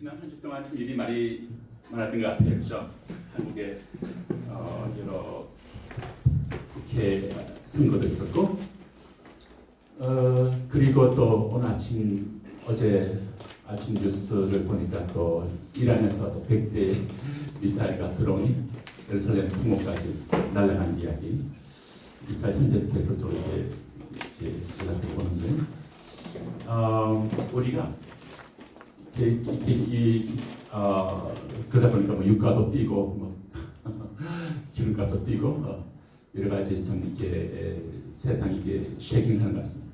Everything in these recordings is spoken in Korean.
지난 한 주 동안 참 일이 많았던 것 같아요. 그렇죠? 한국에 여러 국회 선거도 있었고 그리고 또 오늘 어제 아침 뉴스를 보니까 또 이란에서 또 100대 미사일가 드론이 예루살렘 성공까지 날아간 이야기. 이스라엘 현지에서 계속적으로 이제 연락을 보는데 우리가 그러다 보니까 뭐 유가도 뛰고 뭐 기름값도 뛰고 여러 가지 참 이게 세상이 이게 쉐이킹하는 것 같습니다.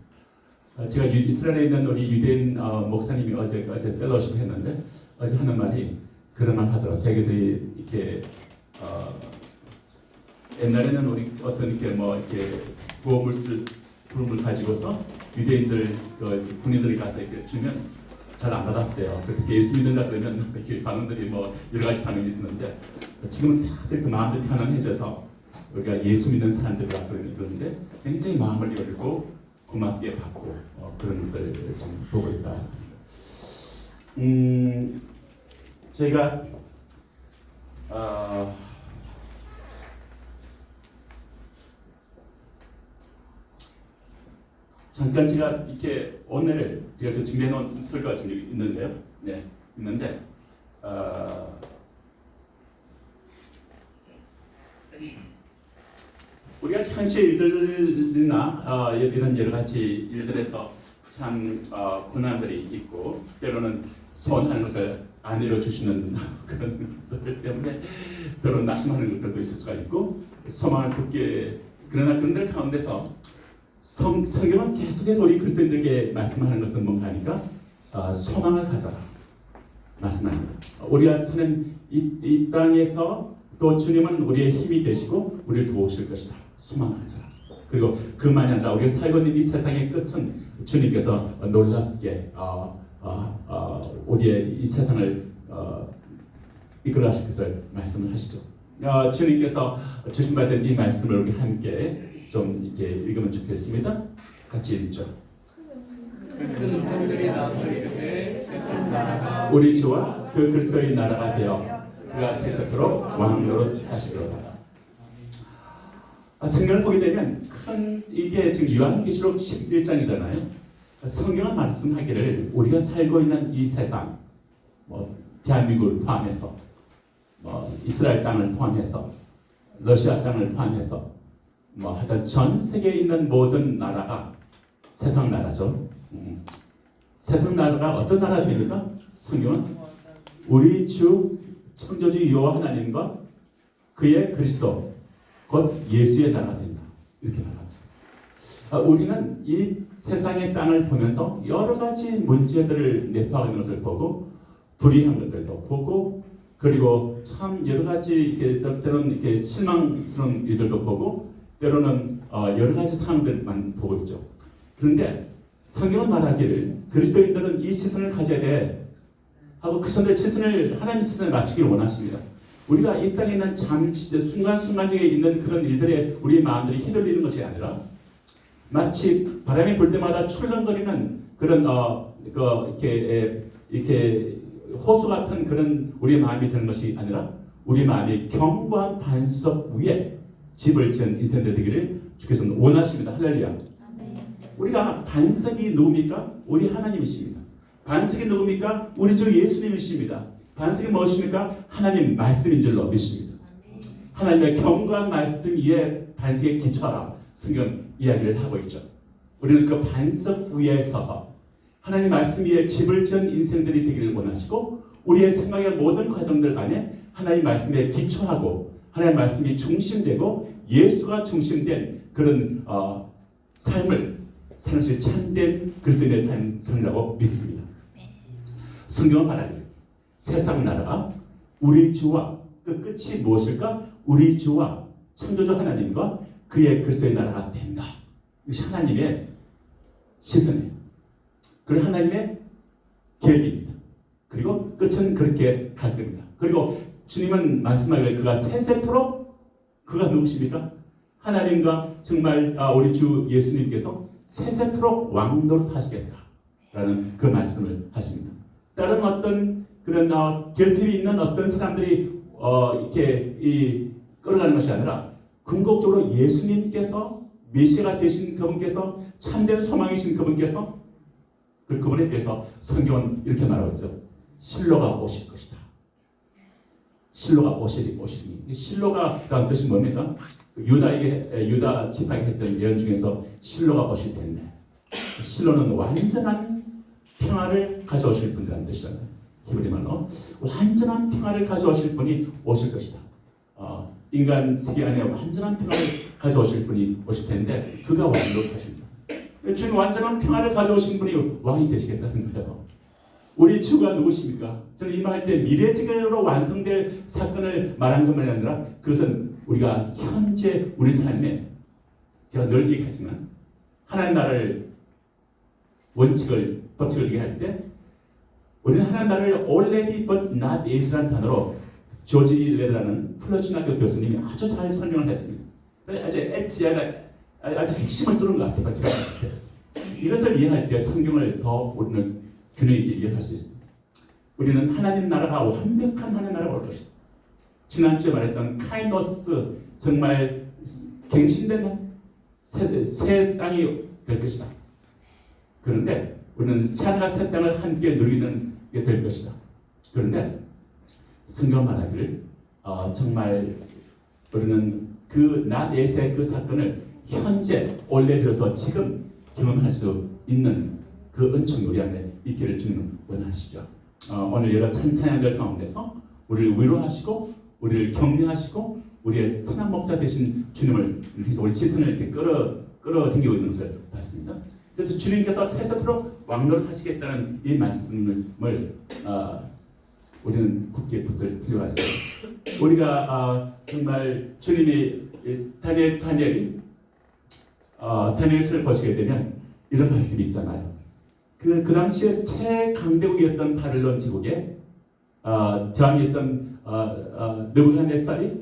제가 이스라엘에 있는 우리 유대인 목사님이 어제 펠로우십을 했는데 어제 하는 말이 그런 말 하더라고요. 자기들이 이렇게 옛날에는 우리 어떤 이렇게 부음을 가지고서 유대인들 군인들이 가서 이렇게 주면 잘 안 받았대요. 특히 예수 믿는다 그러면 이렇게 반응들이 뭐 여러 가지 반응이 있었는데 지금은 다들 그 마음들이 편안해져서 우리가 예수 믿는 사람들이라 그러는데 굉장히 마음을 열고 고맙게 받고 그런 것을 좀 보고 있다. 제가 잠깐 제가 이렇게 오늘 제가 좀 준비해 놓은 설교가 지금 있는데요. 네, 있는데 우리가 현실 일들이나 이런 여러 가지 일들에서 참 고난들이 있고 때로는 소원하는 것을 안 이뤄주시는 그런 것들 때문에 때로는 낙심하는 것들도 있을 수가 있고 소망을 굳게 그러나 그들 가운데서 성경은 계속해서 우리 그리스도인들에게 말씀하는 것은 뭔가 하니까 소망을 가져라 말씀합니다. 우리가 사는 이 땅에서 또 주님은 우리의 힘이 되시고 우리를 도우실 것이다. 소망을 가져라. 그리고 그만이 아니라 우리가 살고 있는 이 세상의 끝은 주님께서 놀랍게 우리의 이 세상을 이끌어가실 것을 말씀을 하시죠. 주님께서 주신받은 이 말씀을 우리 함께 좀 이렇게 읽으면 좋겠습니다. 같이 읽죠. 우리 주와 그 그리스도의 나라가 되어 그가 세세토록 왕노릇 하시리로다. 성경을 보게 되면 이게 지금 요한계시록 11장이잖아요. 성경은 말씀하기를 우리가 살고 있는 이 세상, 대한민국을 포함해서, 이스라엘 땅을 포함해서, 러시아 땅을 포함해서, 하여튼 전 세계에 있는 모든 나라가 세상 나라죠. 세상 나라가 어떤 나라 됩니까? 성경은 우리 주 창조주 여호와 하나님과 그의 그리스도 곧 예수의 나라가 된다. 이렇게 말하고 있습니다. 우리는 이 세상의 땅을 보면서 여러 가지 문제들을 내포하고 있는 것을 보고 불의한 것들도 보고 그리고 참 여러 가지 때로는 이렇게 실망스러운 일들도 보고 때로는 여러 가지 상황들만 보고 있죠. 그런데 성경은 말하기를 그리스도인들은 이 시선을 가져야 돼 하고 그 시선을 하나님의 시선에 맞추기를 원하십니다. 우리가 이 땅에 있는 순간순간적에 있는 그런 일들에 우리의 마음들이 휘둘리는 것이 아니라 마치 바람이 불 때마다 출렁거리는 그런 이렇게 호수 같은 그런 우리의 마음이 되는 것이 아니라 우리의 마음이 견고한 반석 위에 집을 지은 인생들 되기를 주께서는 원하십니다. 할렐루야. 우리가 반석이 누굽니까? 우리 하나님이십니다. 반석이 누굽니까? 우리 주 예수님이십니다. 반석이 무엇입니까? 하나님 말씀인 줄로 믿습니다. 하나님의 견고한 말씀 위에 반석에 기초하라. 성경 이야기를 하고 있죠. 우리는 그 반석 위에 서서 하나님 말씀 위에 집을 지은 인생들이 되기를 원하시고 우리의 생각의 모든 과정들 안에 하나님 말씀에 기초하고 하나님 말씀이 중심되고 예수가 중심된 그런 삶을 사는 것이 참된 그리스도인의 삶이라고 믿습니다. 성경은 말하기를 세상 나라가 우리 주와 그 끝이 무엇일까? 우리 주와 창조주 하나님과 그의 그리스도의 나라가 된다. 이것이 하나님의 시선이에요. 그리고 하나님의 계획입니다. 그리고 끝은 그렇게 갈 겁니다. 그리고 주님은 말씀하기를 그가 세세토록 그가 누구십니까? 하나님과 정말 우리 주 예수님께서 세세토록 왕노릇 하시겠다라는 그 말씀을 하십니다. 다른 어떤 그런 결핍이 있는 어떤 사람들이 이렇게 끌어가는 것이 아니라 궁극적으로 예수님께서 메시아가 되신 그분께서 참된 소망이신 그분께서 그분에 대해서 성경은 이렇게 말하고 있죠. 실로가 오실 것이다. 실로가 오시리. 실로가 라는 뜻이 뭡니까? 유다 지파에게 했던 예언 중에서 실로가 오실 텐데, 실로는 완전한 평화를 가져오실 분이라는 뜻이잖아요. 히브리 말로 완전한 평화를 가져오실 분이 오실 것이다. 인간 세계 안에 완전한 평화를 가져오실 분이 오실 텐데 그가 완벽하십니다. 주님 완전한 평화를 가져오신 분이 왕이 되시겠다는 거예요. 우리 주가 누구십니까? 저는 이 말 할 때 미래적으로 완성될 사건을 말한 것만이 아니라 그것은 우리가 현재 우리 삶에 제가 늘 얘기하지만 하나님 나라를 원칙을 법칙을 얘기할 때 우리는 하나님 나라를 already but not yet이라는 단어로 조지 레드라는 플러신학교 교수님이 아주 잘 설명을 했습니다. 아주 핵심을 뚫은 것 같아요. 제가 이것을 이해할 때 성경을 더 우리는 균형 있게 이해할 수 있습니다. 우리는 하나님 나라가 완벽한 하나님 나라가 올 것이다. 지난주에 말했던 카이노스 정말 갱신된 새 땅이 될 것이다. 그런데 우리는 하늘과 새 땅을 함께 누리는 게 될 것이다. 그런데 성경 말하기를 정말 우리는 그 낫에서의 그 사건을 현재 올래 들어서 지금 경험할 수 있는 그 은총이 우리 안에 있기를 주님은 원하시죠. 오늘 여러 찬양들 가운데서 우리를 위로하시고 우리를 격려하시고 우리의 선한 목자 되신 주님을 해서 우리 시선을 이렇게 끌어당기고 있는 것을 봤습니다. 그래서 주님께서 세세토록 왕노릇 하시겠다는 이 말씀을 우리는 굳게 붙들 필요가 있어요. 우리가 정말 주님이 다니엘을 보시게 되면 이런 말씀이 있잖아요. 그 당시에 최강대국이었던 바벨론 제국에 대왕이었던 느부갓네살이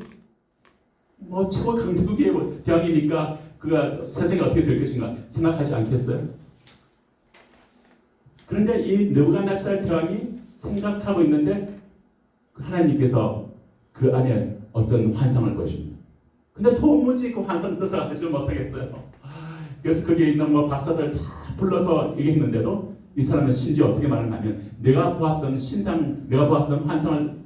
최고 강대국의 대왕이니까 그가 세상이 어떻게 될 것인가 생각하지 않겠어요? 그런데 이 느부갓네살 대왕이 생각하고 있는데 하나님께서 그 안에 어떤 환상을 보여줍니다. 근데 도무지 그 환상 뜻을 알지 못하겠어요. 그래서 거기에 있는 박사들 다 불러서 얘기했는데도 이 사람은 심지어 어떻게 말하냐면 내가 보았던 환상을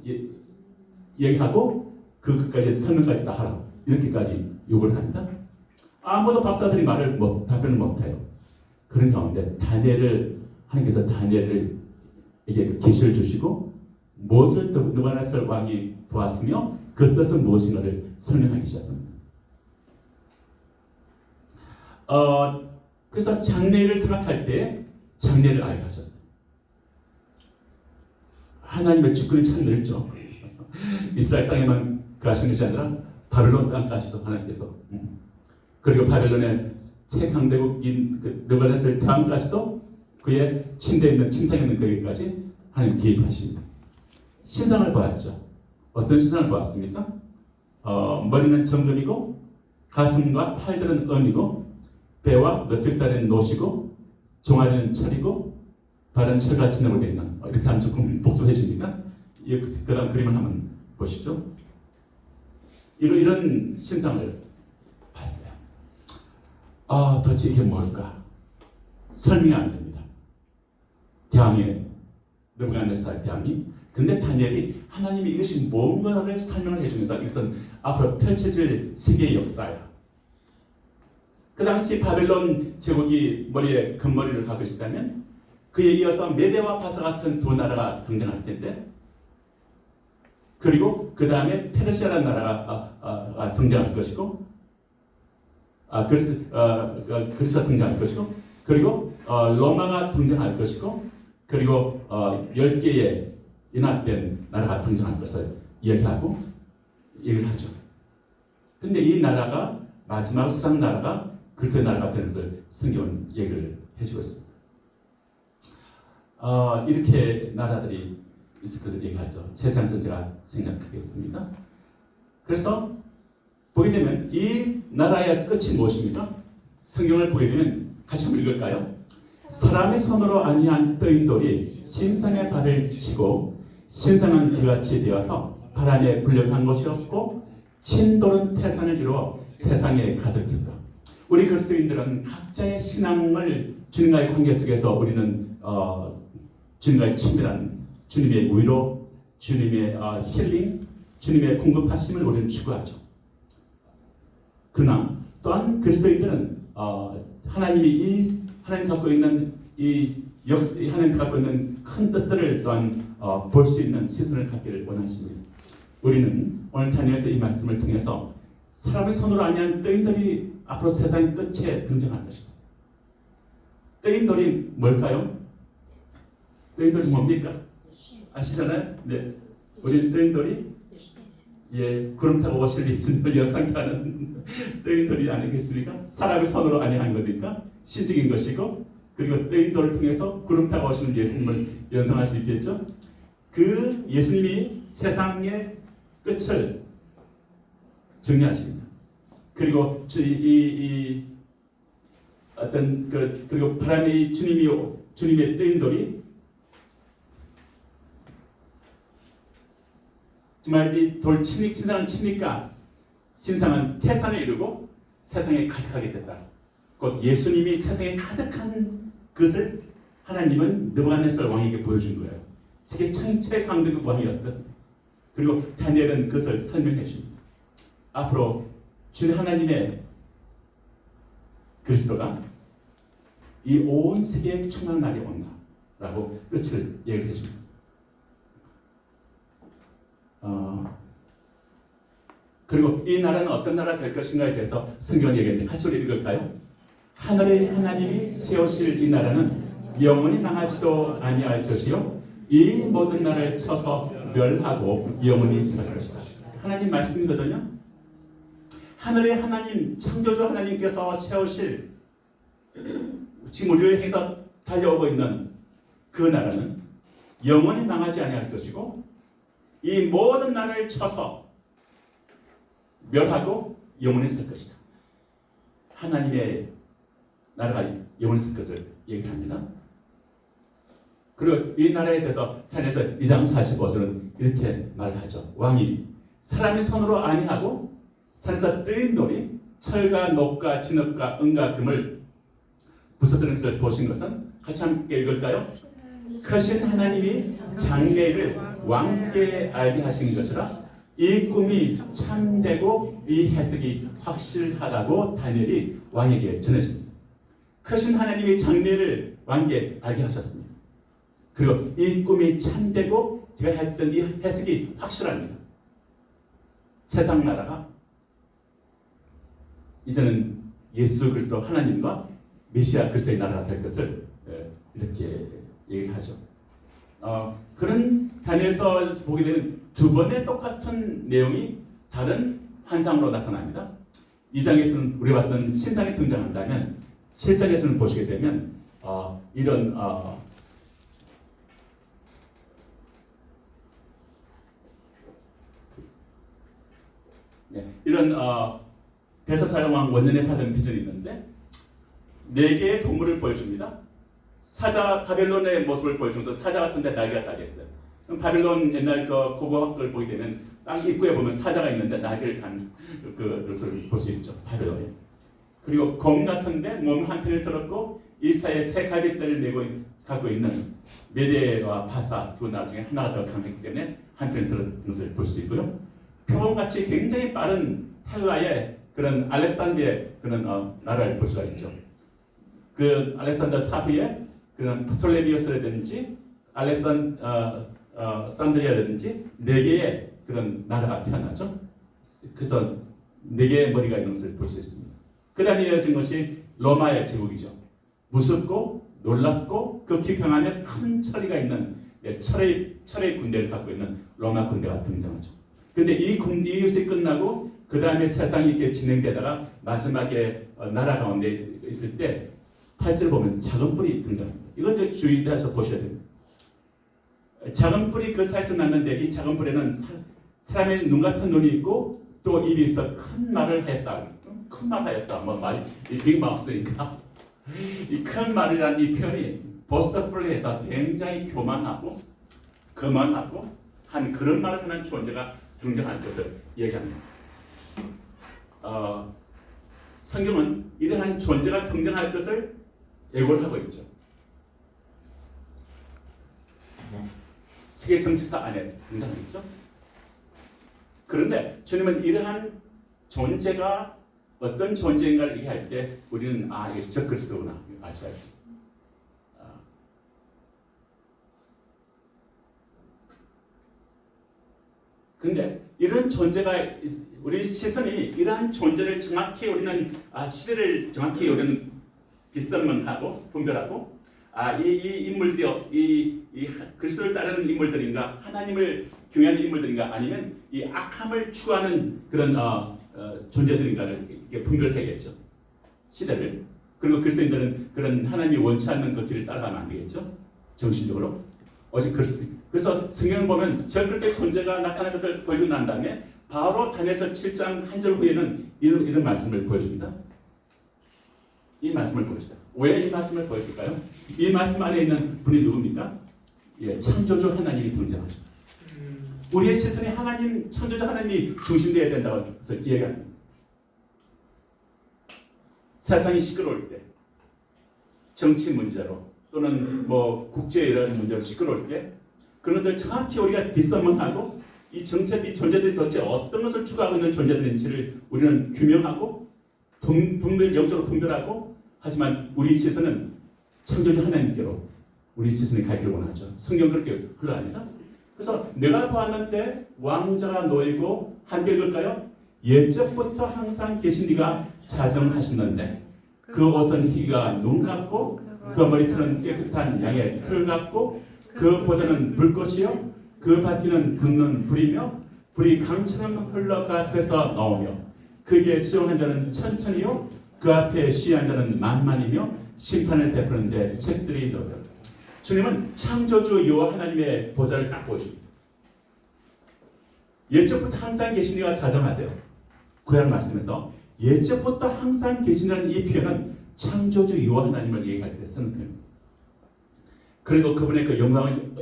얘기하고 그것까지 설명까지 다 하라 이렇게까지 요구를 합니다. 아무도 박사들이 답변을 못해요. 그런 가운데 하나님께서 다니엘을 이게 계시를 주시고 무엇을 느부갓네살 왕이 보았으며 그 뜻은 무엇인가를 설명하기 시작합니다. 그래서 장래를 생각할 때 장래를 알게 하셨어요. 하나님의 주권이 참 넓죠. 이스라엘 땅에만 가시는 것이 아니라 바벨론 땅까지도 하나님께서 그리고 바벨론의 최강대국인 느부갓네살 대왕까지도 그의 침대에 있는 침상에 있는 거기까지 하나님 개입하십니다. 신상을 보았죠. 어떤 신상을 보았습니까? 머리는 정금이고 가슴과 팔들은 은이고 배와 넓적다리는 노시고 종아리는 철이고 발은 철같이 나무되어 있는 이렇게 하면 조금 복잡해집니까? 그 다음 그림을 한번 보시죠. 이런 신상을 봤어요. 도대체 이게 뭘까? 설명이 안 됩니다. 느부갓네살 대왕이. 근데 다니엘이 하나님이 이것이 뭔가를 설명을 해주면서 이것은 앞으로 펼쳐질 세계의 역사야. 그 당시 바벨론 제국이 머리에 금머리를 갖고 있었다면 그에 이어서 메대와 바사 같은 두 나라가 등장할 텐데 그리고 그 다음에 페르시아라는 나라가 등장할 것이고 그리스가 등장할 것이고 그리고 로마가 등장할 것이고 그리고 10개의 연합된 나라가 등장할 것을 얘기하고 얘기를 하죠. 근데 이 나라가 마지막 수상 나라가 그리스도의 나라가 되는 것을 성경은 얘기를 해주고 있습니다. 이렇게 나라들이 있을 것을 얘기하죠. 세상에서 제가 생각하겠습니다. 그래서 보게 되면 이 나라의 끝이 무엇입니까? 성경을 보게 되면 같이 한번 읽을까요? 사람의 손으로 아니한 떠인 돌이 신상의 발을 치고 신성은 기같이 되어서 바람에 불려간 것이 없고 진도는 태산을 이루어 세상에 가득했다. 우리 그리스도인들은 각자의 신앙을 주님과의 관계 속에서 우리는 주님과의 친밀한 주님의 위로, 주님의 힐링, 주님의 공급하심을 우리는 추구하죠. 그러나 또한 그리스도인들은 하나님 갖고 있는 하나님 갖고 있는 큰 뜻들을 또한 볼 수 있는 시선을 갖기를 원하십니다. 우리는 오늘 다니엘서 이 말씀을 통해서 사람의 손으로 아니한 뜨인돌이 앞으로 세상 끝에 등장할 것이다. 뜨인돌이 뭘까요? 뜨인돌이 뭡니까? 아시잖아요? 네. 우리 뜨인돌이 구름 타고 오실 예수님을 연상케하는 뜨인돌이 아니겠습니까? 사람의 손으로 아니한 거니까 신적인 것이고, 그리고 뜨인돌을 통해서 구름 타고 오시는 예수님을 연상할 수 있겠죠? 그 예수님이 세상의 끝을 정리하십니다. 그리고 그리고 바람이 주님의 뜨인돌이 정말 이 돌 신상은 치니까 신상은 태산에 이르고 세상에 가득하게 됐다. 곧 예수님이 세상에 가득한 것을 하나님은 느부갓네살 왕에게 보여준 거예요. 세계 최대 강대국 왕이었던. 그리고 다니엘은 그것을 설명해 줍니다. 앞으로 주 하나님의 그리스도가 이 온 세계에 충만한 날이 온다라고 끝을 얘기를 해줍니다. 그리고 이 나라는 어떤 나라가 될 것인가에 대해서 성경이 얘기했는데 같이 우리 읽을까요? 하늘의 하나님이 세우실 이 나라는 영원히 망하지도 아니할 것이요 이 모든 나라를 쳐서 멸하고 영원히 살 것이다. 하나님 말씀이거든요. 하늘의 하나님, 창조주 하나님께서 세우실 지금 우리를 향해서 달려오고 있는 그 나라는 영원히 망하지 아니할 것이고 이 모든 나라를 쳐서 멸하고 영원히 살 것이다. 하나님의 나라가 영원히 살 것을 얘기합니다. 그리고 이 나라에 대해서 다니엘서 2장 45절은 이렇게 말하죠. 왕이 사람의 손으로 아니하고 산에서 뜨인 돌이 철과 녹과 진흙과 은과 금을 부숴뜨는 것을 보신 것은 같이 함께 읽을까요? 크신 하나님이 장래를 왕께 알게 하신 것이라 이 꿈이 참되고 이 해석이 확실하다고 다니엘이 왕에게 전해줍니다. 크신 하나님이 장래를 왕께 알게 하셨습니다. 그리고 이 꿈이 참되고 제가 했던 이 해석이 확실합니다. 세상 나라가 이제는 예수 그리스도 하나님과 메시아 그리스도의 나라가 될 것을 이렇게 얘기를 하죠. 그런 다니엘서 보게 되면 두 번의 똑같은 내용이 다른 환상으로 나타납니다. 2장에서는 우리가 봤던 신상이 등장한다면 7장에서는 보시게 되면 이런 벨사살 왕 원년에 받은 비전이 있는데 4개의 동물을 보여줍니다. 사자 바벨론의 모습을 보여주면서 사자 같은데 날개가 달렸어요. 그럼 바벨론 옛날 그 고고학을 보게 되면 땅 입구에 보면 사자가 있는데 날개를 단 그것을 볼 수 있죠. 바벨론에. 그리고 곰 같은데 몸 한편을 들었고 이 사이에 새 갈빗대를 갖고 있는 메데와 바사 두 나라 중에 하나가 더 강했기 때문에 한편을 들은 것을 볼 수 있고요. 표범같이 굉장히 빠른 헬라의 그런 알렉산더의 그런 나라를 볼 수가 있죠. 그 알렉산더 사후에 그런 프톨레미우스라든지 산드리아라든지 4개의 그런 나라가 태어나죠. 그래서 4개의 머리가 있는 것을 볼 수 있습니다. 그 다음에 이어진 것이 로마의 제국이죠. 무섭고 놀랍고 극히 강하며 큰 처리가 있는 철의 군대를 갖고 있는 로마 군대가 등장하죠. 그런데 이것이 끝나고 그 다음에 세상이 이렇게 진행되다가 마지막에 나라 가운데 있을 때 8절 보면 작은 뿔이 등장합니다. 이것도 주의해서 보셔야 됩니다. 작은 뿔이 그 사이에서 났는데 이 작은 뿔에는 사람의 눈 같은 눈이 있고 또 입이 있어 큰 말을 했다. 큰 말 하였다. 뭐 말이 빅마우 쓰니까 이 큰 말이라는 이 표현이 보스터풀리해서 굉장히 교만하고 거만하고 한 그런 말을 하는 존재가 등장할 것을 얘기합니다. 성경은 이러한 존재가 등장할 것을 예고를 하고 있죠. 세계 정치사 안에 등장하겠죠. 그런데 주님은 이러한 존재가 어떤 존재인가를 얘기할 때 우리는 이게 적그리스도구나 알 수가 있습니다. 근데 이런 존재가 우리 시선이 이러한 존재를 정확히 우리는 시대를 정확히 우리는 디서먼하고 분별하고 이 인물들이 이 그리스도를 따르는 인물들인가 하나님을 경외하는 인물들인가 아니면 이 악함을 추구하는 그런 존재들인가를 이렇게 분별해야겠죠. 시대를. 그리고 그리스도인들은 그런 하나님이 원치 않는 그 길을 따라가면 안 되겠죠. 정신적으로. 오직 그리스도. 그래서 성경을 보면 적그리스도의 존재가 나타날 것을 보여주고 난 다음에 바로 다니엘서 7장 한 절 후에는 이런 말씀을 보여줍니다. 이 말씀을 보여줍니다. 왜 이 말씀을 보여줄까요? 이 말씀 안에 있는 분이 누굽니까? 창조주 하나님이 등장하죠. 우리의 시선이 하나님, 창조주 하나님이 중심되어야 된다고 해서 이야기합니다. 세상이 시끄러울 때, 정치 문제로 또는 국제 이런 문제로 시끄러울 때 그런 것들 정확히 우리가 디서먼하고 이 존재들이 도대체 어떤 것을 추구하고 있는 존재들인지를 우리는 규명하고 영적으로 분별하고 하지만 우리 시선은 창조주 하나님께로 우리 시선이 가기를 원하죠. 성경 그렇게 흘러갑니다. 그래서 내가 보았는데 왕자가 놓이고 한결 걸까요? 옛적부터 항상 계신 이가 자정하셨는데 그 옷은 희가 눈 같고 그 머리털은 깨끗한 양의 털 같고 그 보좌는 불꽃이요 그 바퀴는 긁는 불이며 불이 강처럼 흘러가 앞에서 나오며 그에게 수용한 자는 천천히요 그 앞에 시한 자는 만만이며 심판을 베푸는데 책들이 넣어요. 주님은 창조주 여호와 하나님의 보좌를 딱 보여줍니다. 옛적부터 항상 계신 이가 자정하세요. 구약 말씀에서 옛적부터 항상 계시는 이 표현은 창조주 여호와 하나님을 얘기할 때 쓰는 표현입니다. 그리고 그분의 그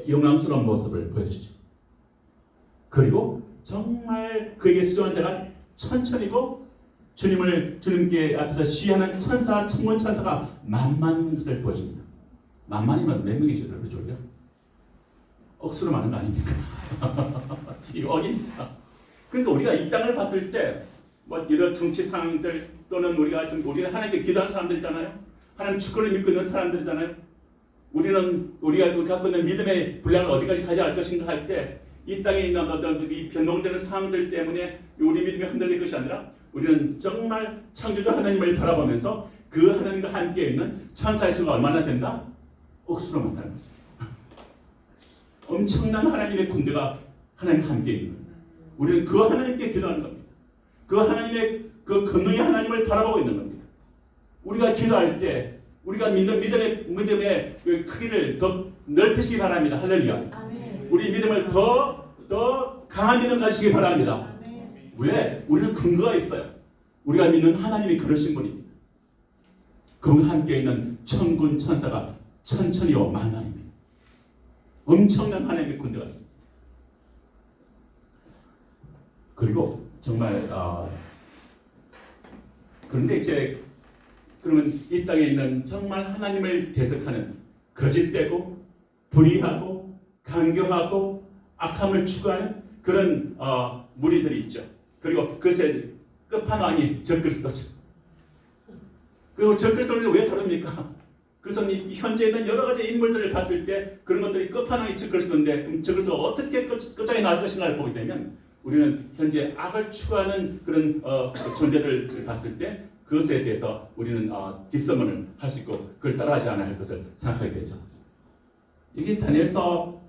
영광스러운 모습을 보여주죠. 그리고 정말 그에게 수종한 자가 천천히고 주님께 앞에서 시하는 천사, 천군 천사가 만만한 것을 보여줍니다. 만만이면 몇 명이죠? 그렇죠? 억수로 많은 거 아닙니까? 이거 억입니다. 그러니까 우리가 이 땅을 봤을 때 이런 정치 상황들 또는 우리는 하나님께 기도하는 사람들이잖아요. 하나님 주권을 믿고 있는 사람들이잖아요. 우리가 갖고 있는 믿음의 분량을 어디까지 가져갈 것인가 할 때 이 땅에 있는 어떤 이 변동되는 상황들 때문에 우리 믿음이 흔들릴 것이 아니라 우리는 정말 창조주 하나님을 바라보면서 그 하나님과 함께 있는 천사의 수가 얼마나 된다? 억수로 많다는 거죠. 엄청난 하나님의 군대가 하나님과 함께 있는 겁니다. 우리는 그 하나님께 기도하는 겁니다. 그 하나님의 그 권능의 하나님을 바라보고 있는 겁니다. 우리가 기도할 때 우리가 믿음의 그 크기를 더 넓히시기 바랍니다. 할렐루야. 아멘. 우리 믿음을 더 강한 믿음 가지시기 바랍니다. 아멘. 왜? 우리는 근거가 있어요. 우리가 믿는 하나님이 그러신 분입니다. 그분과 함께 있는 천군 천사가 천천히요 만만입니다. 엄청난 하나님의 군대가 있습니다. 그리고 정말 그런데 그러면 이 땅에 있는 정말 하나님을 대적하는 거짓되고 불의하고 강경하고 악함을 추구하는 그런 무리들이 있죠. 그리고 그것의 끝판왕이 적그리스도죠. 그리고 적그리스도를 왜 다룹니까? 그래서 현재 있는 여러 가지 인물들을 봤을 때 그런 것들이 끝판왕이 적그리스도인데 그럼 적그리스도가 어떻게 끝장이 날 것인가를 보게 되면 우리는 현재 악을 추구하는 그런 존재들을 봤을 때 그것에 대해서 우리는 디서먼을 할 수 있고 그걸 따라하지 않아야 할 것을 생각하게 되죠. 이게 다니엘서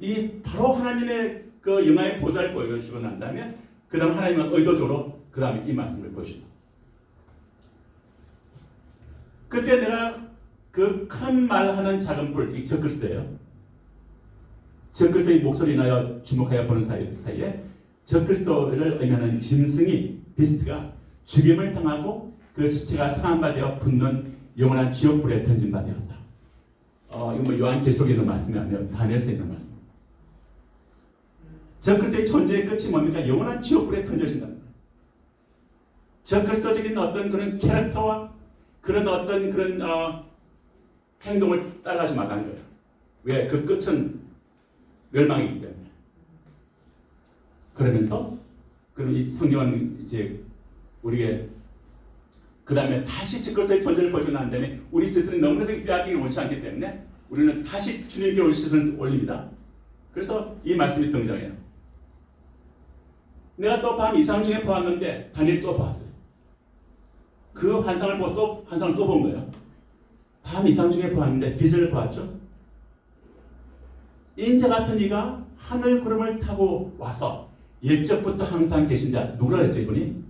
바로 하나님의 그 영화의 보좌를 보여주고 난 다음에 그 다음 하나님은 의도적으로 그 다음에 이 말씀을 보여줍니다. 그때 내가 그 큰 말하는 작은 불, 이 적그리스도예요. 적그리스도의 목소리 나여 주목하여 보는 사이에 적그리스도를 의미하는 짐승이 비스트가 죽임을 당하고 그 시체가 상한 바 되어 붙는 영원한 지옥불에 던진 바 되었다. 이거 요한계시록에 있는 말씀이 아니라 다니엘서에 있는 말씀. 적그리스도의 존재의 끝이 뭡니까? 영원한 지옥불에 던져진다는 거예요. 적그리스도적인 어떤 그런 캐릭터와 그런 어떤 그런 행동을 따라하지 말라는 거예요. 왜? 그 끝은 멸망이기 때문에. 그러면서 그럼 이 성경은 이제 우리에게 그 다음에 다시 적그리스도의 존재를 보여주고 난 다음에 우리 스스로 너무나도 빼앗기기 원치 않기 때문에 우리는 다시 주님께 우리 스스로를 올립니다. 그래서 이 말씀이 등장해요. 내가 또 밤 이상 중에 보았는데 다니엘이 또 보았어요. 그 환상을 보고 또 환상을 또 본 거예요. 밤 이상 중에 보았는데 비전을 보았죠. 인자 같은 이가 하늘 구름을 타고 와서 옛적부터 항상 계신 자 누구라 했죠 이분이?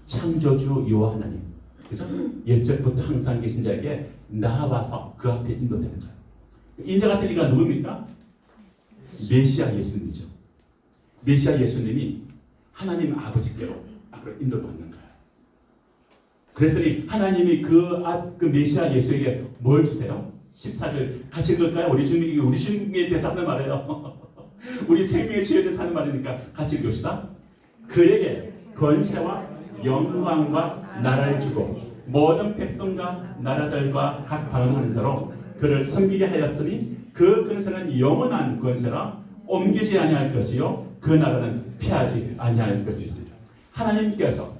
창조주 여호와 하나님. 그죠? 옛적부터 항상 계신 자에게 나와서 그 앞에 인도되는 거예요. 인자 같은 이가 누굽니까? 메시아 예수님이죠. 메시아 예수님이 하나님 아버지께로 앞으로 인도받는 거예요. 그랬더니 하나님이 그 메시아 예수에게 뭘 주세요? 14절 같이 읽을까요? 우리 주님에 대해서 하는 말이에요. 우리 생명의 주에 대해서 하는 말이니까 같이 읽읍시다. 그에게 권세와 영광과 나라를 주고 모든 백성과 나라들과 각 방언하는 자로 그를 섬기게 하였으니 그 권세는 영원한 권세라 옮기지 아니할 것이요 그 나라는 피하지 아니할 것이니라. 하나님께서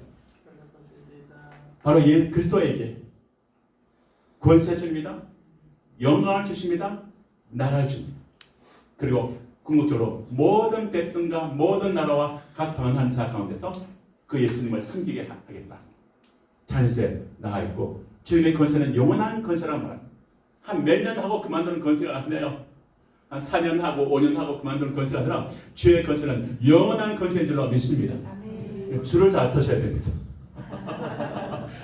바로 그리스도에게 권세 줍니다. 영광을 주십니다. 나라를 줍니다. 그리고 궁극적으로 모든 백성과 모든 나라와 각 방언하는 자 가운데서 그 예수님을 섬기게 하겠다. 다니엘에 나와 있고 주님의 권세는 영원한 권세라고 말합니다. 한 몇 년 하고 그만두는 권세가 아니에요. 한 4년 하고 5년 하고 그만두는 권세가 아니라 주의 권세는 영원한 권세인 줄로 믿습니다. 아멘. 줄을 잘 서셔야 됩니다.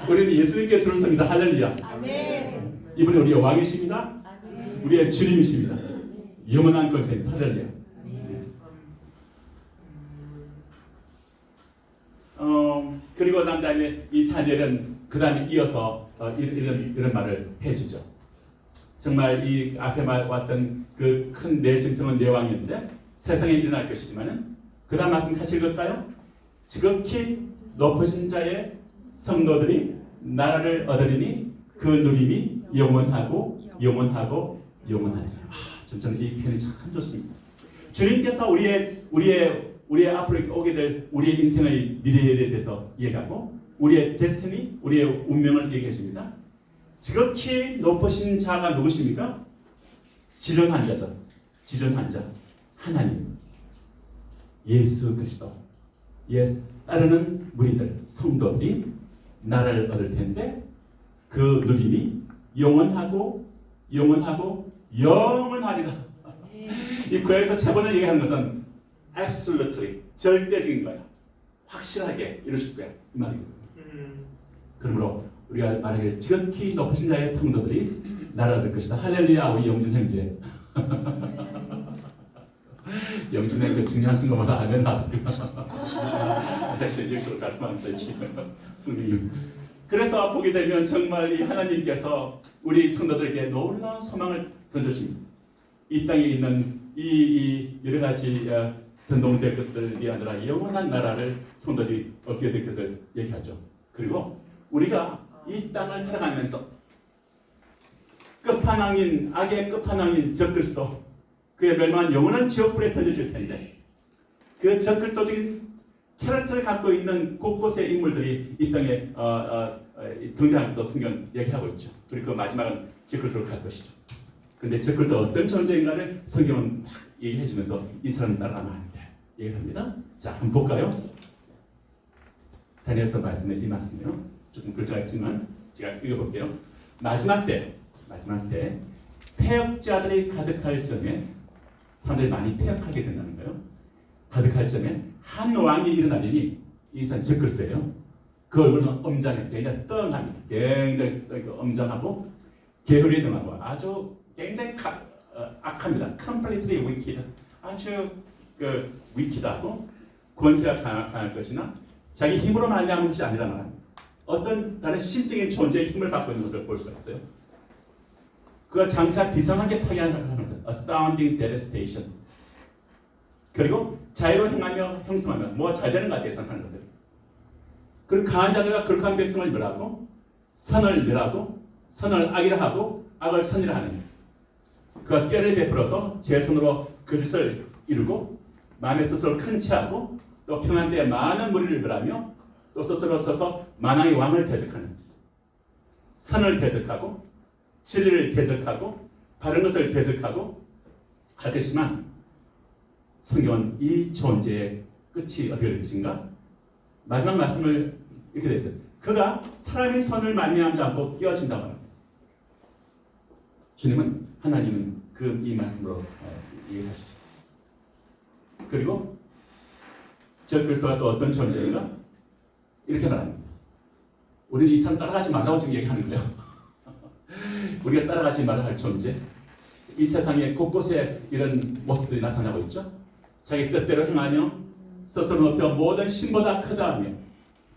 우리는 예수님께 줄을 섭니다. 할렐루야. 아멘. 이분이 우리의 왕이십니다. 아멘. 우리의 주님이십니다. 영원한 권세입니다. 할렐루야. 그리고 난 다음에 이 다니엘은 그 다음에 이어서 이런 말을 해주죠. 정말 이 앞에 왔던 그 큰 내 증성은 내 왕이었는데 세상에 일어날 것이지만은 그 다음 말씀 같이 읽을까요? 지극히 높으신 자의 성도들이 나라를 얻으리니 그 누림이 영원하고 영원하고 영원하리라. 저는 이 표현이 참 좋습니다. 주님께서 우리의 앞으로 오게 될 우리의 인생의 미래에 대해서 얘기하고 우리의 데스티니, 우리의 운명을 얘기해 줍니다. 지극히 높으신 자가 누구십니까? 지존한 자죠. 지존한 자. 하나님. 예수 그리스도. 따르는 무리들, 성도들이 나라를 얻을 텐데 그 누림이 영원하고 영원하고 영원하리라. 이 구약에서 세 번을 얘기하는 것은 absolutely, 절대적인 거야. 확실하게 이루실 거야. 이 말이거든요. 그러므로 우리가 말하기를 지극히 높으신 자의 성도들이 나라를 얻을 것이다. 할렐루야. 우리 영준 형제. 영준의 그 중요하신 것마다 아멘 하더라고요. 이쪽으로 잘 통한다. 승리님. 그래서 보게 되면 정말 이 하나님께서 우리 성도들에게 놀라운 소망을 던져줍니다. 이 땅에 있는 이 여러 가지 변동될 것들이 아니라 영원한 나라를 성도들이 얻게 될 것을 얘기하죠. 그리고 우리가 이 땅을 살아가면서 끝판왕인 악의 끝판왕인 적그리스도 그의 멸망한 영원한 지옥불에 던져질 텐데 그 적그리스도적인 캐릭터를 갖고 있는 곳곳의 인물들이 이 땅에 등장하는 것도 성경 얘기하고 있죠. 그리고 그 마지막은 적그리스도로 갈 것이죠. 그런데 적그리스도 어떤 존재인가를 성경은 얘기해 주면서 이 사람은 따라가면 안 돼. 얘기를 합니다. 자, 한번 볼까요? 다니엘서 말씀에 이 말씀이에요. 조금 글자가 있지만 제가 읽어볼게요. 마지막 때 폐역자들이 가득할 적에 사람들이 많이 폐역하게 된다는 거예요. 가득할 적에 한 왕이 일어나려니 이 사람 적그리스도예요. 그 얼굴은 엄장해, 굉장히 스턴합니다. 굉장히 엄장하고 게으르게 능하고 아주 굉장히 악합니다. completely wicked. 아주 위키드하고 권세가 강할 것이나 자기 힘으로 말미암은 것이 아니라 말합니다. 어떤 다른 신적인 존재의 힘을 갖고 있는 것을 볼 수가 있어요. 그가 장차 비상하게 파괴하는 거죠. astounding devastation. 그리고 자유로 행하며 형통하며 뭐 잘 되는 것 같아요. 생각하는 것들. 그리고 강한 자들과 거룩한 백성을 멸하고 선을 멸하고 선을 악이라 하고 악을 선이라 하는 그가 꾀를 베풀어서 제 손으로 거짓을 이루고 마음에 스스로 큰 체하고 또 평안 때에 많은 무리를 멸하며 또 스스로 서서 만왕의 왕을 대적하는 선을 대적하고 진리를 대적하고 바른 것을 대적하고 할 것이지만 성경은 이 존재의 끝이 어떻게 될 것인가? 마지막 말씀을 이렇게 되어 있어요. 그가 사람의 손을 말미암지 않고 깨어진다고 합니다. 주님은 하나님은 이 말씀으로 얘기하시죠. 그리고 저 그리스도가 또 어떤 존재인가? 이렇게 말합니다. 우리는 이 사람 따라가지 말라고 지금 얘기하는 거예요. 우리가 따라가지 말아야 할 존재. 이 세상에 곳곳에 이런 모습들이 나타나고 있죠. 자기 뜻대로 행하며 스스로 높여 모든 신보다 크다 하며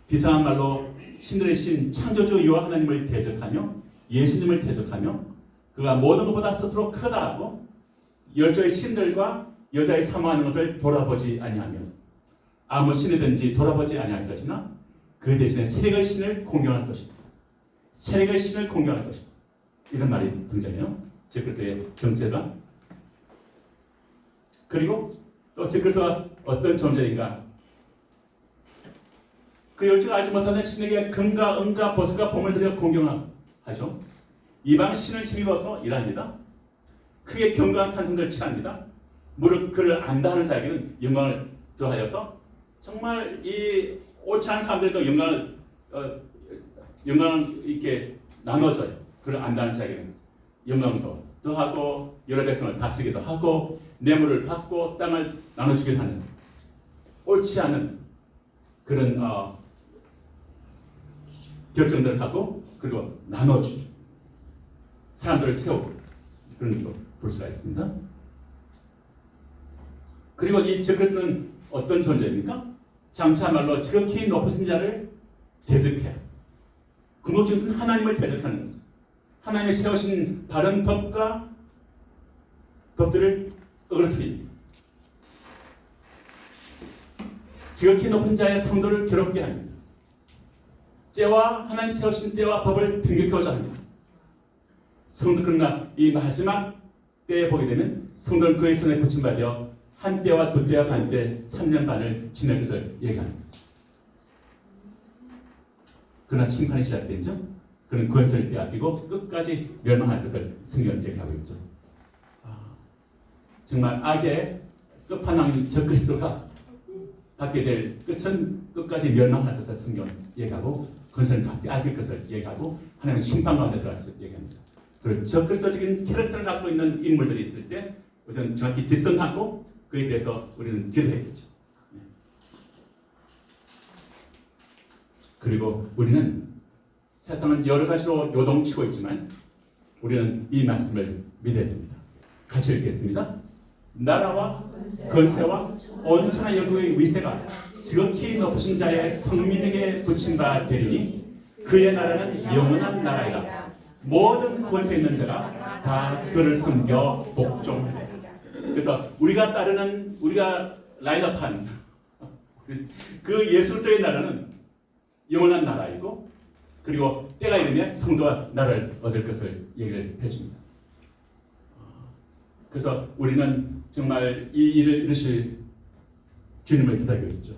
비상한 말로 신들의 신 창조주 여호와 하나님을 대적하며 예수님을 대적하며 그가 모든 것보다 스스로 크다 하고 열조의 신들과 여자의 사모하는 것을 돌아보지 아니하며 아무 신이든지 돌아보지 아니할 것이나 그 대신에 세력의 신을 공경할 것이다. 세력의 신을 공경할 것이다. 이런 말이 등장해요. 제크리스도의 정체가. 그리고 또 제크리스도가 어떤 존재인가? 그 열조가 알지 못하는 신에게 금과 은과 보석과 보물 들여 공경하죠. 이방 신을 힘입어서 일합니다. 크게 견고한 산성들을 취합니다. 무릇 그를 안다 하는 자에게는 영광을 더하여서 정말 이 옳지 않은 사람들도 영광을 이렇게 나눠줘요. 그를 안다는 자에게는 영광도 더하고 여러 백성을 다스리기도 하고 뇌물을 받고 땅을 나눠주기도 하는 옳지 않은 그런 결정들을 하고 그리고 나눠주죠. 사람들을 세우고 그런 걸 볼 수가 있습니다. 그리고 이 제크리스도는 어떤 존재입니까? 장차말로 지극히 높으신 자를 대적해요. 궁극적으로는 하나님을 대적하는 거죠. 하나님이 세우신 바른 법들을 어그러뜨립니다. 지극히 높은 자의 성도를 괴롭게 합니다. 때와 하나님 세우신 때와 법을 등격하고자 합니다. 성도 그러나 이 마지막 때에 보게 되면 성도는 그의 손에 붙임받아 한 때와 두 때와 반 때 3년 반을 지낼 것을 얘기합니다. 그러나 심판이 시작되죠. 그는 권세를 빼앗기고 끝까지 멸망할 것을 성경은 얘기하고 있죠. 정말 악의 끝판왕인 저 그리스도가 받게 될 끝은 끝까지 멸망할 것을 성경은 얘기하고 권세를 다 빼앗길 것을 얘기하고 하나님의 심판 가운데 들어갈 것을 얘기합니다. 그리고 저 그리스도적인 캐릭터를 갖고 있는 인물들이 있을 때 우리는 정확히 뒷선하고 그에 대해서 우리는 기도해야겠죠. 그리고 우리는 세상은 여러 가지로 요동치고 있지만 우리는 이 말씀을 믿어야 됩니다. 같이 읽겠습니다. 나라와 권세와 온천한 영광의 위세가 지극히 높으신 자의 성민에게 붙인 바 되리니 그의 나라는 영원한 나라이다. 모든 권세 있는 자가 다 그를 섬겨 복종하리라. 그래서 우리가 따르는 우리가 라인업한 그 예수의 나라는 영원한 나라이고 그리고 때가 이르면 성도와 나를 얻을 것을 얘기를 해줍니다. 그래서 우리는 정말 이 일을 이루실 주님을 기다리고 있죠.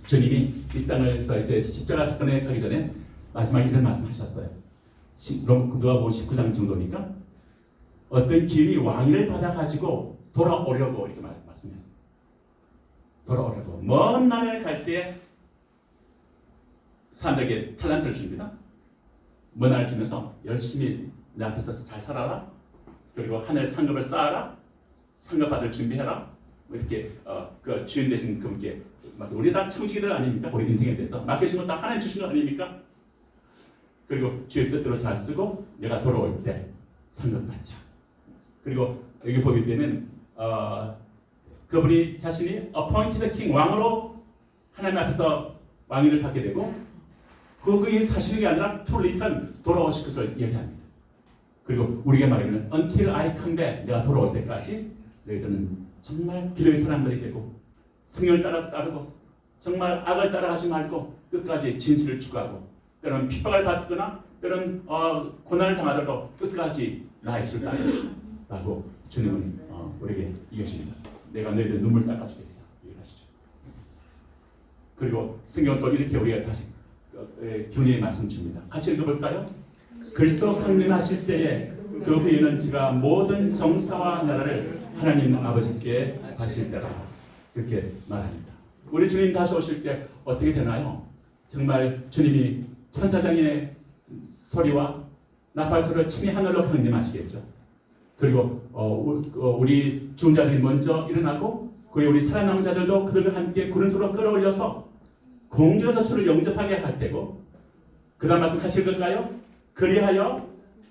주님이 이 땅에서 이제 십자가 사건에 가기 전에 마지막 이런 말씀하셨어요. 누가복음 19장 정도니까 어떤 기인이 왕위를 받아가지고 돌아오려고 이렇게 말씀했어요. 돌아오려고 먼 나라에 갈 때 사람들에게 탤런트를 줍니다. 먼 나라를 주면서 열심히 내 앞에서 잘 살아라. 그리고 하늘 상급을 쌓아라. 상급 받을 준비해라. 뭐 이렇게 그 주인 되신 그분께 우리 다 청지기들 아닙니까? 우리 인생에 대해서 맡겨진 거 다 하나님 주신 거 아닙니까? 그리고 주의 뜻대로 잘 쓰고 내가 돌아올 때 상급 받자. 그리고 여기 보게 되면 그분이 자신이 appointed king 왕으로 하나님 앞에서 왕위를 받게 되고 그게 사실이 아니라 to return 돌아오실 것을 얘기합니다. 그리고 우리가 말하기는 until I come back 내가 돌아올 때까지 너희들은 정말 기도의 사람들이 되고 성령을 따르고 정말 악을 따라가지 말고 끝까지 진실을 추구하고 때로는 핍박을 받거나 때로는 고난을 당하더라도 끝까지 나 예수를 따르라고 주님은 우리에게 이겨십니다. 내가 너희들 눈물 닦아주겠다 얘기하시죠. 그리고 성경은 또 이렇게 우리가 다시 교훈의 말씀 줍니다. 같이 읽어볼까요? 그리스도 강림하실 때에 그 후에는 제가 모든 정사와 나라를 하나님 아버지께 바칠 때라 그렇게 말합니다. 우리 주님 다시 오실 때 어떻게 되나요? 정말 주님이 천사장의 소리와 나팔 소리로 친히 하늘로 강림하시겠죠. 그리고 우리 죽은 자들이 먼저 일어나고 그리고 우리 살아남은 자들도 그들과 함께 구름 속으로 끌어올려서 공주에서 주를 영접하게 할 때고 그 다음 말씀 같이 읽을까요? 그리하여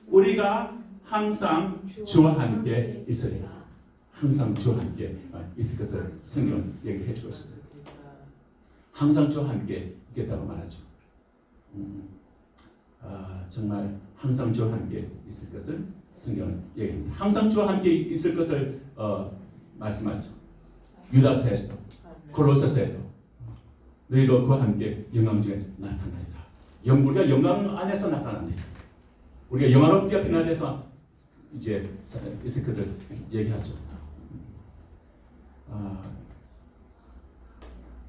우리가 항상 주와 함께 있으리라. 항상 주와 함께 있을 것을 성경은 얘기해 주고 있습니다. 항상 주와 함께 있겠다고 말하죠. 정말 항상 주와 함께 있을 것을 성경은 얘기합니다. 항상 주와 함께 있을 것을 말씀하죠. 유다서에서도 골로새서에도 너희도 그와 함께 영광 중에 나타나리라. 우리가 영광 안에서 나타납니다. 우리가 영화롭게 빛나돼서 이제 있을 것을 얘기하죠.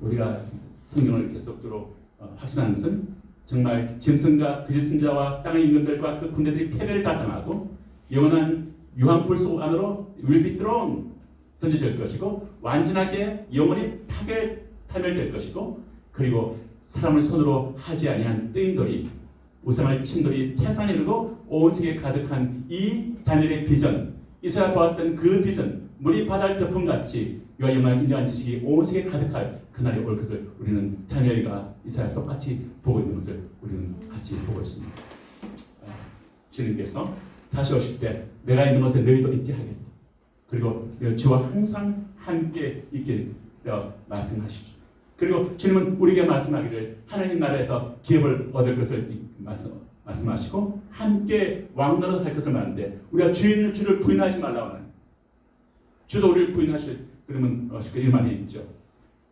우리가 성경을 계속적으로 확신하는 것은 정말 짐승과 거짓 선자와 땅의 임금들과 그 군대들이 패배를 다 당하고 영원한 유황불 속 안으로 will be thrown 던져질 것이고 완전하게 영원히 타멸될 것이고 그리고 사람을 손으로 하지 아니한 뜨인 돌이 우상을 친 돌이 태산에 이르고 온 세계에 가득한 이 다니엘의 비전 이사야 보았던 그 비전 물이 바다를 덮음같이 여호와 영광을 인정한 지식이 온 세계에 가득할 그날이 올 것을 우리는 다니엘과 이사야 똑같이 보고 있는 것을 우리는 같이 보고 있습니다. 주님께서 다시 오실 때 내가 있는 곳에 너희도 있게 하겠다. 그리고 주와 항상 함께 있게 말씀하시죠. 그리고 주님은 우리에게 말씀하기를 하나님 나라에서 기업을 얻을 것을 말씀하시고 함께 왕노릇 할 것을 말하는데 우리가 주를 부인하지 말라고 하는 주도 우리를 부인하실 그러면 쉽게 이 말이 있죠.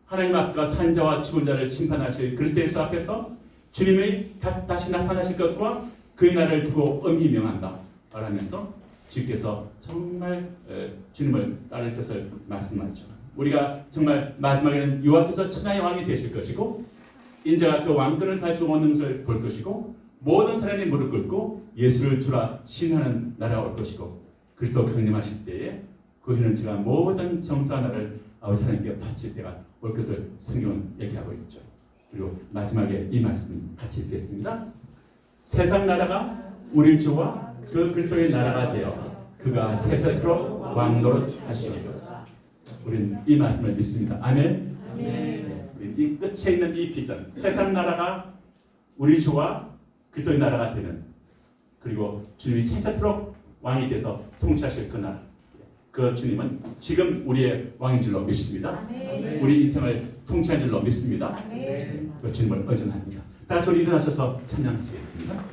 하나님 앞과 산자와 죽은 자를 심판하실 그리스도 예수 앞에서 주님이 다시 나타나실 것과 그의 나라를 두고 엄히 명한다 말하면서 주께서 정말 주님을 따를 것을 말씀하죠. 우리가 정말 마지막에는 여호와께서 천하의 왕이 되실 것이고 인자가 그 왕권을 가지고 오는 것을 볼 것이고 모든 사람이 무릎 꿇고 예수를 주라 신하는 나라가 올 것이고 그리스도 강림하실 때에 그 해는 제가 모든 정사 나라를 아버지 하나님께 바칠 때가 올 것을 성경은 얘기하고 있죠. 그리고 마지막에 이 말씀 같이 읽겠습니다. 세상 나라가 우리 주와 그 그리스도의 나라가 되어 그가 세세토록 왕노릇 하시리로다. 우리는 이 말씀을 믿습니다. 아멘. 우리는 이 끝에 있는 이 비전 세상 나라가 우리 주와 그리스도의 나라가 되는 그리고 주님이 세세토록 왕이 돼서 통치하실 그 나라 그 주님은 지금 우리의 왕인 줄로 믿습니다. 우리 인생을 통치한 줄로 믿습니다. 그 주님을 의존합니다. 다 같이 우리 일어나셔서 찬양하시겠습니다.